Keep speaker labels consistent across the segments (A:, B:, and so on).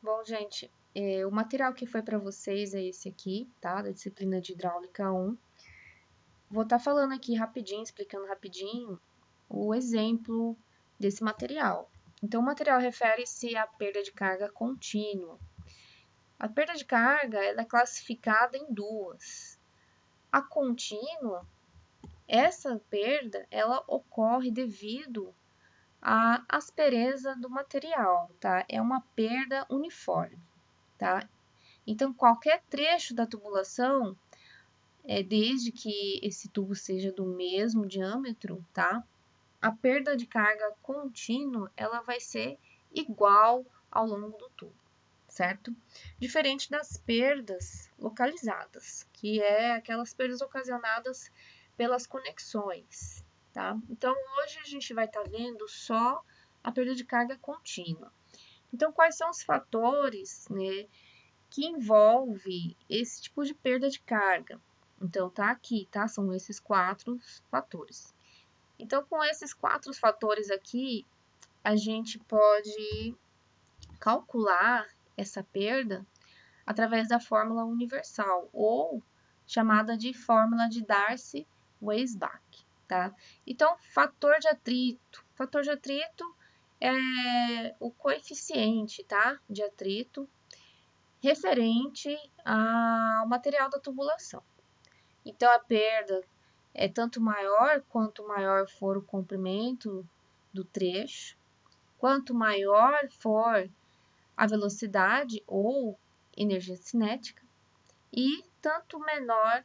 A: Bom, gente, o material que foi para vocês é esse aqui, tá? Da disciplina de Hidráulica 1. Vou estar falando aqui rapidinho, explicando rapidinho o exemplo desse material. Então, o material refere-se à perda de carga contínua. A perda de carga ela é classificada em duas. A contínua, essa perda, ela ocorre devido à aspereza do material, tá? É uma perda uniforme, tá? Então, qualquer trecho da tubulação, desde que esse tubo seja do mesmo diâmetro, tá? A perda de carga contínua, ela vai ser igual ao longo do tubo, certo? Diferente das perdas localizadas, que é aquelas perdas ocasionadas pelas conexões, tá? Então, hoje a gente vai estar vendo só a perda de carga contínua. Então, quais são os fatores, né, que envolve esse tipo de perda de carga? Então, tá aqui, tá? São esses 4 fatores. Então, com esses 4 fatores aqui, a gente pode calcular essa perda através da fórmula universal, ou chamada de fórmula de Darcy-Weisbach, tá? Então, fator de atrito. Fator de atrito é o coeficiente, tá? De atrito referente ao material da tubulação. Então, a perda é tanto maior quanto maior for o comprimento do trecho, quanto maior for a velocidade ou energia cinética, e tanto menor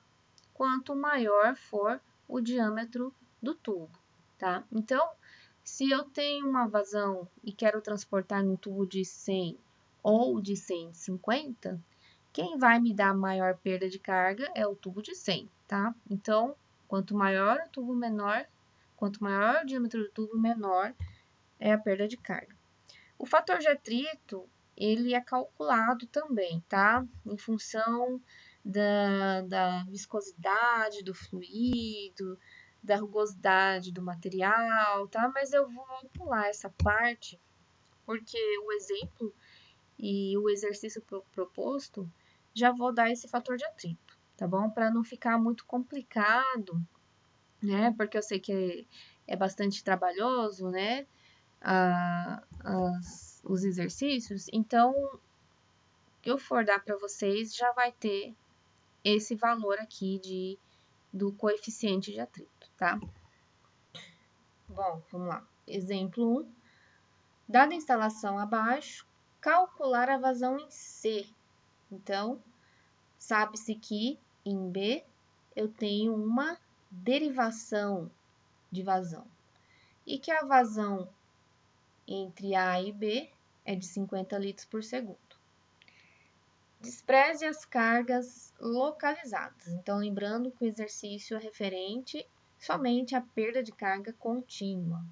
A: quanto maior for o diâmetro do tubo, tá? Então, se eu tenho uma vazão e quero transportar num tubo de 100 ou de 150, quem vai me dar maior perda de carga é o tubo de 100, tá? Então, quanto maior o tubo, quanto maior o diâmetro do tubo, menor é a perda de carga. O fator de atrito, ele é calculado também, tá? Em função da viscosidade do fluido, da rugosidade do material, tá? Mas eu vou pular essa parte, porque o exemplo e o exercício proposto já vou dar esse fator de atrito, tá bom? Para não ficar muito complicado, né? Porque eu sei que é bastante trabalhoso, né? Os exercícios, então o que eu for dar para vocês já vai ter esse valor aqui do coeficiente de atrito, tá? Bom, vamos lá. Exemplo 1. Dada a instalação abaixo, calcular a vazão em C. Então, sabe-se que em B eu tenho uma derivação de vazão e que a vazão entre A e B é de 50 litros por segundo. Despreze as cargas localizadas. Então, lembrando que o exercício é referente somente à perda de carga contínua.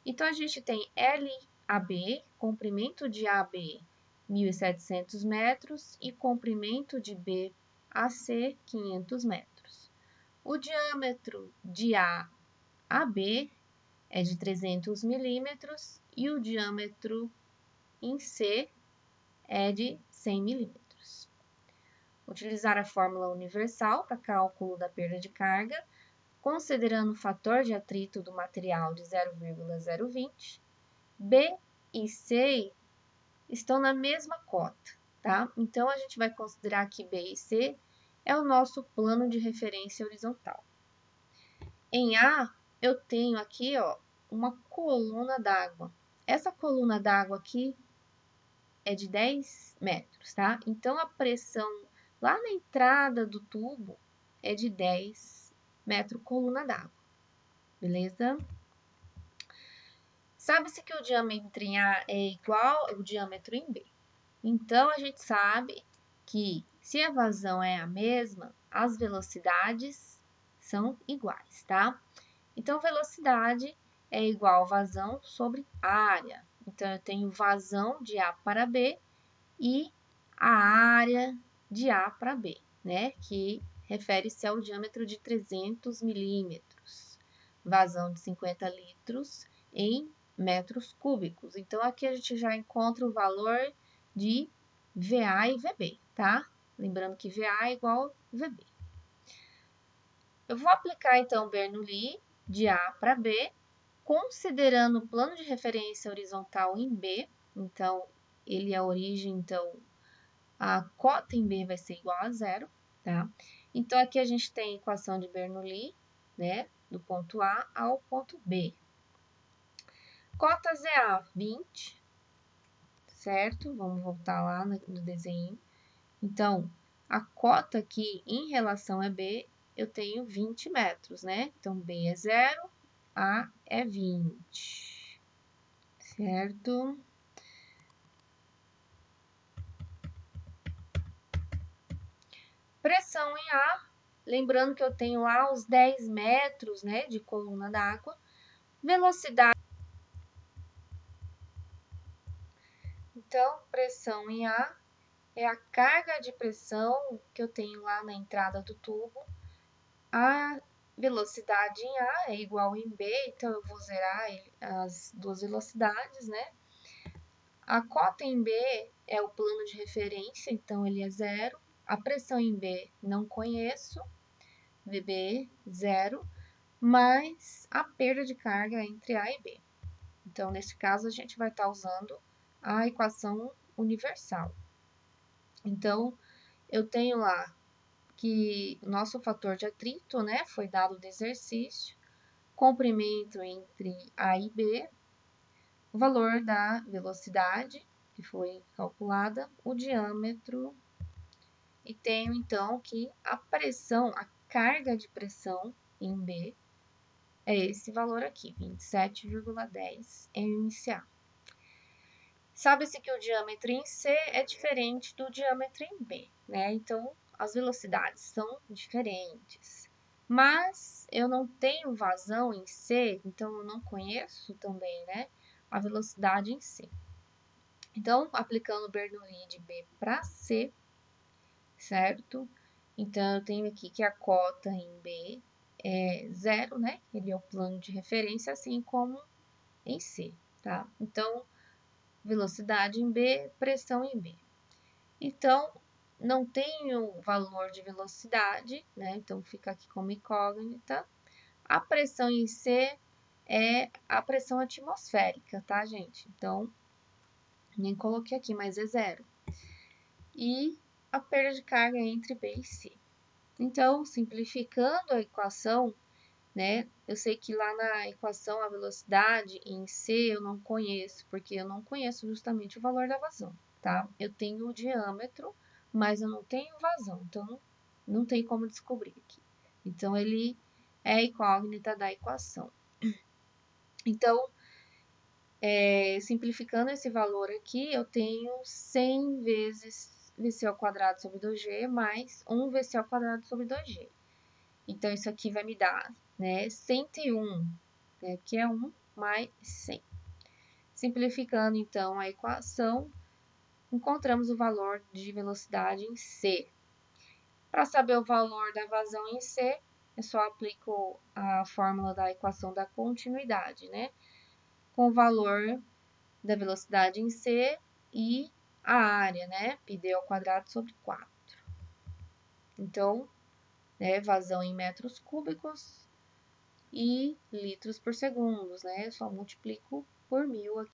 A: Então, a gente tem LAB, comprimento de AB 1.700 metros e comprimento de BAC 500 metros. O diâmetro de A a B é de 300 milímetros e o diâmetro em C é de 100 milímetros. Utilizar a fórmula universal para cálculo da perda de carga, considerando o fator de atrito do material de 0,020, B e C estão na mesma cota, tá? Então, a gente vai considerar que B e C é o nosso plano de referência horizontal. Em A, eu tenho aqui, ó, uma coluna d'água. Essa coluna d'água aqui é de 10 metros, tá? Então, a pressão lá na entrada do tubo é de 10 metros coluna d'água, beleza? Sabe-se que o diâmetro em A é igual ao diâmetro em B. Então, a gente sabe que se a vazão é a mesma, as velocidades são iguais, tá? Então, velocidade é igual a vazão sobre área. Então, eu tenho vazão de A para B e a área de A para B, né? Que refere-se ao diâmetro de 300 milímetros. Vazão de 50 litros em metros cúbicos. Então, aqui a gente já encontra o valor de VA e VB, tá? Lembrando que VA é igual a VB. Eu vou aplicar, então, Bernoulli de A para B, considerando o plano de referência horizontal em B. Então, ele é a origem, então, a cota em B vai ser igual a zero, tá? Então, aqui a gente tem a equação de Bernoulli, né? Do ponto A ao ponto B. Cotas é A, 20, certo? Vamos voltar lá no desenho. Então, a cota aqui em relação a B, eu tenho 20 metros, né? Então, B é 0, A é 20, certo? Pressão em A, lembrando que eu tenho lá os 10 metros, né, de coluna d'água. Velocidade. Então, pressão em A é a carga de pressão que eu tenho lá na entrada do tubo. A velocidade em A é igual em B, então eu vou zerar as duas velocidades, né? A cota em B é o plano de referência, então ele é zero. A pressão em B não conheço, VB zero, mas a perda de carga entre A e B. Então, nesse caso, a gente vai estar usando a equação universal. Então, eu tenho lá que o nosso fator de atrito, né, foi dado do exercício, comprimento entre A e B, o valor da velocidade, que foi calculada, o diâmetro, e tenho então que a pressão, a carga de pressão em B, é esse valor aqui, 27,10 MSA. Sabe-se que o diâmetro em C é diferente do diâmetro em B, né? Então, as velocidades são diferentes. Mas eu não tenho vazão em C, então eu não conheço também, né, a velocidade em C. Então, aplicando Bernoulli de B para C, certo? Então, eu tenho aqui que a cota em B é zero, né? Ele é o plano de referência, assim como em C, tá? Então, velocidade em B, pressão em B. Então, não tenho valor de velocidade, né? Então, fica aqui como incógnita. A pressão em C é a pressão atmosférica, tá, gente? Então, nem coloquei aqui, mas é zero. E a perda de carga entre B e C. Então, simplificando a equação, né? Eu sei que lá na equação a velocidade em C eu não conheço, porque eu não conheço justamente o valor da vazão, tá? Eu tenho o diâmetro, mas eu não tenho vazão, então não tem como descobrir aqui. Então, ele é a incógnita da equação. Então, simplificando esse valor aqui, eu tenho 100 vezes VC ao quadrado sobre 2G mais 1 VC ao quadrado sobre 2G. Então, isso aqui vai me dar, né, 101, né, que é 1 mais 100. Simplificando, então, a equação, encontramos o valor de velocidade em C. Para saber o valor da vazão em C, eu só aplico a fórmula da equação da continuidade, né, com o valor da velocidade em C e a área, né, πd ao quadrado sobre 4. Então, né, vazão em metros cúbicos e litros por segundo, né? Eu só multiplico por 1000 aqui.